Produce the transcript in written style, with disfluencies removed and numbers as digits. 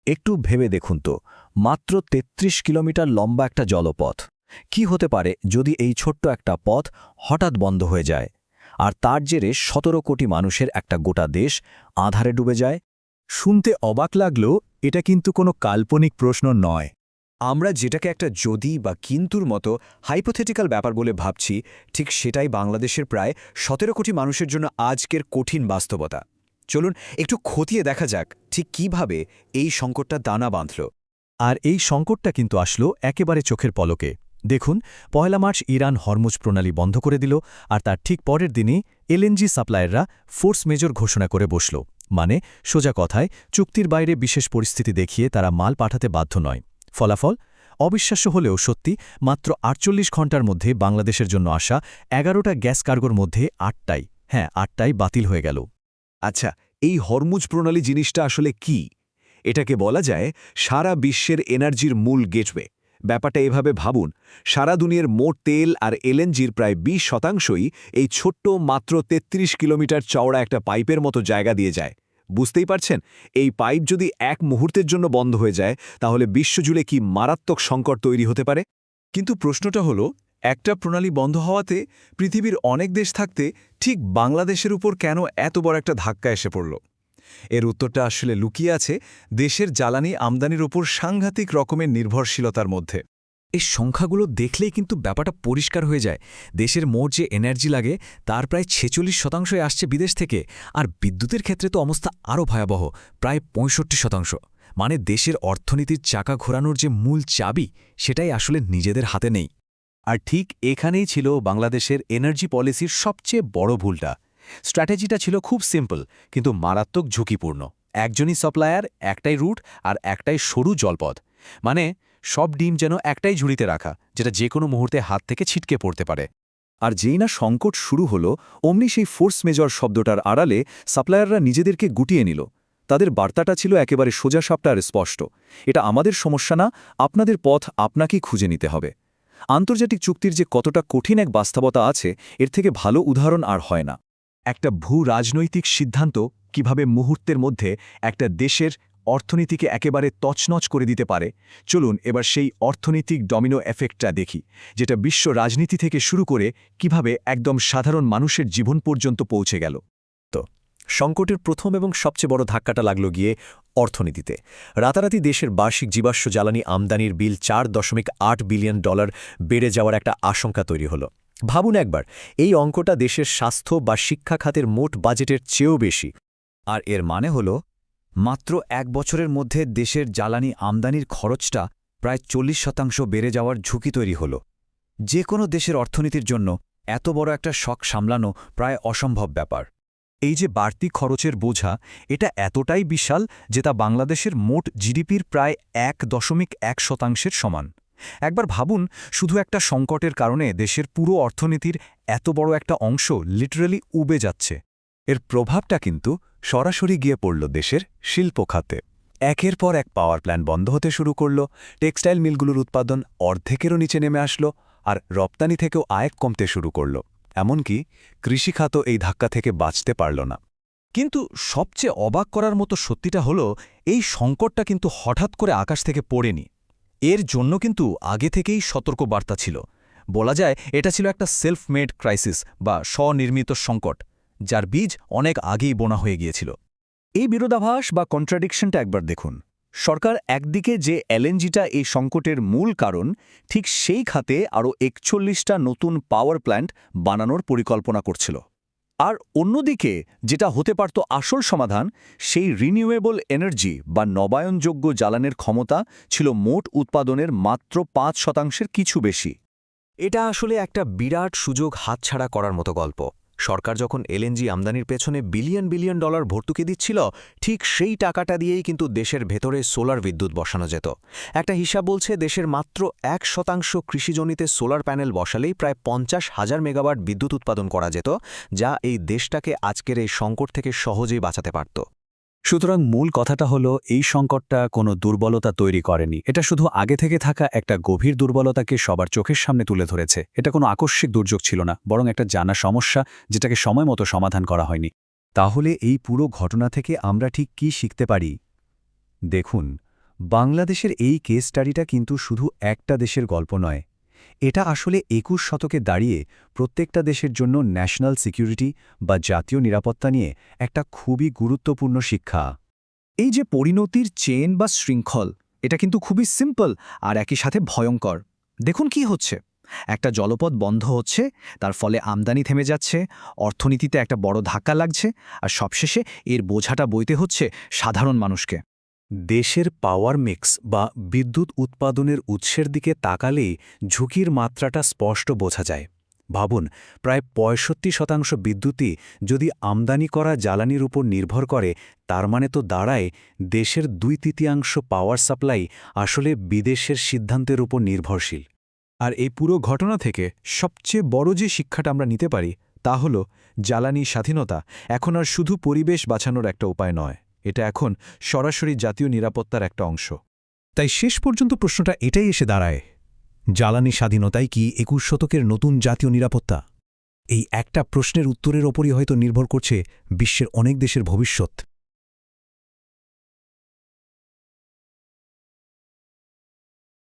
একটু ভেবে দেখুন তো, মাত্র ৩৩ কিলোমিটার লম্বা একটা জলপথ। কি হতে পারে যদি এই ছোট্ট একটা পথ হঠাৎ বন্ধ হয়ে যায়, আর তার জেরে ১৭ কোটি মানুষের একটা গোটা দেশ আঁধারে ডুবে যায়? শুনতে অবাক লাগলেও এটা কিন্তু কোনো কাল্পনিক প্রশ্ন নয়। আমরা যেটাকে একটা যদি বা কিন্তুর মতো হাইপোথেটিক্যাল ব্যাপার বলে ভাবছি, ঠিক সেটাই বাংলাদেশের প্রায় ১৭ কোটি মানুষের জন্য আজকের কঠিন বাস্তবতা। চলুন একটু খতিয়ে দেখা যাক ঠিক কিভাবে এই সংকটটা দানা বাঁধল। আর এই সংকটটা কিন্তু আসলো একেবারে চোখের পলকে। দেখুন, ১ মার্চ ইরান হরমুজ প্রণালী বন্ধ করে দিল, আর তার ঠিক পরের দিনই এলএনজি সাপ্লায়াররা ফোর্স মেজর ঘোষণা করে বসল। মানে সোজা কথায়, চুক্তির বাইরে বিশেষ পরিস্থিতি দেখিয়ে তারা মাল পাঠাতে বাধ্য নয়। ফলাফল অবিশ্বাস্য হলেও সত্যি, মাত্র ৪৮ ঘণ্টার মধ্যে বাংলাদেশের জন্য আসা ১১টা গ্যাস কার্গোর মধ্যে ৮টাই বাতিল হয়ে গেল। আচ্ছা, এই হরমুজ প্রণালী জিনিসটা আসলে কি? এটাকে বলা যায় সারা বিশ্বের এনার্জির মূল গেটওয়ে। ব্যাপারটা এভাবে ভাবুন, সারা দুনিয়ার মোট তেল আর এলএনজির প্রায় ২০% এই ছোট্ট মাত্র ৩৩ কিলোমিটার চওড়া একটা পাইপের মতো জায়গা দিয়ে যায়। বুঝতেই পারছেন, এই পাইপ যদি এক মুহূর্তের জন্য বন্ধ হয়ে যায়, তাহলে বিশ্বজুড়ে কি মারাত্মক সংকট তৈরি হতে পারে। কিন্তু প্রশ্নটা হলো, একটা প্রণালী বন্ধ হওয়াতে পৃথিবীর অনেক দেশ থাকতে ঠিক বাংলাদেশের উপর কেন এত বড় একটা ধাক্কা এসে পড়ল? এর উত্তরটা আসলে লুকিয়ে আছে দেশের জ্বালানি আমদানির ওপর সাংঘাতিক রকমের নির্ভরশীলতার মধ্যে। এই সংখ্যাগুলো দেখলেই কিন্তু ব্যাপারটা পরিষ্কার হয়ে যায়। দেশের মোট যে এনার্জি লাগে তার প্রায় ৪৬% আসছে বিদেশ থেকে, আর বিদ্যুতের ক্ষেত্রে তো অবস্থা আরও ভয়াবহ, প্রায় ৬৫%। মানে দেশের অর্থনীতির চাকা ঘোরানোর যে মূল চাবি, সেটাই আসলে নিজেদের হাতে নেই। আর ঠিক এখানেই ছিল বাংলাদেশের এনার্জি পলিসির সবচেয়ে বড় ভুলটা। স্ট্র্যাটেজিটা ছিল খুব সিম্পল, কিন্তু মারাত্মক ঝুঁকিপূর্ণ। একজনই সাপ্লায়ার, একটাই রুট, আর একটাই সরু জলপথ। মানে সব ডিম যেন একটাই ঝুড়িতে রাখা, যেটা যে কোনো মুহূর্তে হাত থেকে ছিটকে পড়তে পারে। আর যেই না সংকট শুরু হলো, অমনি সেই ফোর্স মেজর শব্দটার আড়ালে সাপ্লায়াররা নিজেদেরকে গুটিয়ে নিল। তাদের বার্তাটা ছিল একেবারে সোজাসাপটা আর স্পষ্ট। এটা আমাদের সমস্যা না, আপনাদের পথ আপনাকেই খুঁজে নিতে হবে। আন্তর্জাতিক চুক্তির যে কতটা কঠিন এক বাস্তবতা আছে, এর থেকে ভালো উদাহরণ আর হয় না। একটা ভূ রাজনৈতিক সিদ্ধান্ত কিভাবে মুহূর্তের মধ্যে একটা দেশের অর্থনীতিকে একেবারে তছনছ করে দিতে পারে। চলুন এবার সেই অর্থনৈতিক ডমিনো এফেক্টটা দেখি, যেটা বিশ্ব রাজনীতি থেকে শুরু করে কিভাবে একদম সাধারণ মানুষের জীবন পর্যন্ত পৌঁছে গেল। সংকটের প্রথম এবং সবচেয়ে বড় ধাক্কাটা লাগলো গিয়ে অর্থনীতিতে। রাতারাতি দেশের বার্ষিক জীবাশ্ম জ্বালানি আমদানির বিল $৪.৮ বিলিয়ন বেড়ে যাওয়ার একটা আশঙ্কা তৈরি হলো। ভাবুন একবার, এই অঙ্কটা দেশের স্বাস্থ্য বা শিক্ষা খাতের মোট বাজেটের চেয়েও বেশি। আর এর মানে হলো, মাত্র ১ বছরের মধ্যে দেশের জ্বালানি আমদানির খরচটা প্রায় ৪০% বেড়ে যাওয়ার ঝুঁকি তৈরি হলো। যে কোনো দেশের অর্থনীতির জন্য এত বড় একটা শক সামলানো প্রায় অসম্ভব ব্যাপার। এই যে বাড়তি খরচের বোঝা, এটা এতটাই বিশাল যে তা বাংলাদেশের মোট জিডিপির প্রায় ১.১% সমান। একবার ভাবুন, শুধু একটা সংকটের কারণে দেশের পুরো অর্থনীতির এত বড় একটা অংশ লিটারালি উবে যাচ্ছে। এর প্রভাবটা কিন্তু সরাসরি গিয়ে পড়ল দেশের শিল্প খাতে। একের পর এক পাওয়ার প্ল্যান্ট বন্ধ হতে শুরু করল, টেক্সটাইল মিলগুলোর উৎপাদন অর্ধেকেরও নিচে নেমে আসলো, আর রপ্তানি থেকেও আয় কমতে শুরু করল। এমনকি কৃষিখাতও এই ধাক্কা থেকে বাঁচতে পারল না। কিন্তু সবচেয়ে অবাক করার মতো সত্যিটা হলো, এই সংকটটা কিন্তু হঠাৎ করে আকাশ থেকে পড়েনি। এর জন্য কিন্তু আগে থেকেই সতর্ক বার্তা ছিল। বলা যায় এটা ছিল একটা সেলফ মেড ক্রাইসিস বা স্বনির্মিত সংকট, যার বীজ অনেক আগেই বোনা হয়ে গিয়েছিল। এই বিরোধাভাস বা কন্ট্রাডিকশনটা একবার দেখুন। সরকার একদিকে যে এলএনজিটা এই সংকটের মূল কারণ, ঠিক সেই খাতে আরও ৪১টা নতুন পাওয়ার প্ল্যান্ট বানানোর পরিকল্পনা করছিল। আর অন্যদিকে যেটা হতে পারত আসল সমাধান, সেই রিনিউয়েবল এনার্জি বা নবায়নযোগ্য জ্বালানির ক্ষমতা ছিল মোট উৎপাদনের মাত্র ৫%-এর কিছু বেশি। এটা আসলে একটা বিরাট সুযোগ হাতছাড়া করার মতো গল্প। সরকার যখন এলএনজি আমদানির পেছনে বিলিয়ন বিলিয়ন ডলার ভর্তুকি দিচ্ছিল, ঠিক সেই টাকাটা দিয়েই কিন্তু দেশের ভেতরে সোলার বিদ্যুৎ বসানো যেত। একটা হিসাব বলছে দেশের মাত্র ১% কৃষিজমিতে সোলার প্যানেল বসালেই প্রায় ৫০,০০০ মেগাওয়াট বিদ্যুৎ উৎপাদন করা যেত, যা এই দেশটাকে আজকের এই সংকট থেকে সহজেই বাঁচাতে পারত। সুতরাং মূল কথাটা হলো, এই সংকটটা কোনো দুর্বলতা তৈরি করেনি। এটা শুধু আগে থেকে থাকা একটা গভীর দুর্বলতাকে সবার চোখের সামনে তুলে ধরেছে। এটা কোনো আকস্মিক দুর্যোগ ছিল না, বরং একটা জানা সমস্যা, যেটাকে সময় মতো সমাধান করা হয়নি। তাহলে এই পুরো ঘটনা থেকে আমরা ঠিক কি শিখতে পারি? দেখুন, বাংলাদেশের এই কেস স্টাডিটা কিন্তু শুধু একটা দেশের গল্প নয়, এটা আসলে ২১ শতকে দাঁড়িয়ে প্রত্যেকটা দেশের জন্য ন্যাশনাল সিকিউরিটি বা জাতীয় নিরাপত্তা নিয়ে একটা খুবই গুরুত্বপূর্ণ শিক্ষা। এই যে পরিণতির চেন বা শৃঙ্খল, এটা কিন্তু খুবই সিম্পল আর একই সাথে ভয়ঙ্কর। দেখুন কি হচ্ছে, একটা জলপথ বন্ধ হচ্ছে, তার ফলে আমদানি থেমে যাচ্ছে, অর্থনীতিতে একটা বড় ধাক্কা লাগছে, আর সবশেষে এর বোঝাটা বইতে হচ্ছে সাধারণ মানুষকে। দেশের পাওয়ার মিক্স বা বিদ্যুৎ উৎপাদনের উৎসের দিকে তাকালেই ঝুঁকির মাত্রাটা স্পষ্ট বোঝা যায়। ভাবুন, প্রায় ৬৫% বিদ্যুৎই যদি আমদানি করা জ্বালানির উপর নির্ভর করে, তার মানে তো দাঁড়ায় দেশের ২/৩ পাওয়ার সাপ্লাই আসলে বিদেশের সিদ্ধান্তের উপর নির্ভরশীল। আর এই পুরো ঘটনা থেকে সবচেয়ে বড় যে শিক্ষাটা আমরা নিতে পারি তা হল জ্বালানি স্বাধীনতা এখন আর শুধু পরিবেশ বাঁচানোর একটা উপায় নয়, এটা এখন সরাসরি জাতীয় নিরাপত্তার একটা অংশ। তাই শেষ পর্যন্ত প্রশ্নটা এটাই এসে দাঁড়ায়, জ্বালানি স্বাধীনতাই কি ২১ শতকের নতুন জাতীয় নিরাপত্তা? এই একটা প্রশ্নের উত্তরের ওপরই হয়তো নির্ভর করছে বিশ্বের অনেক দেশের ভবিষ্যৎ।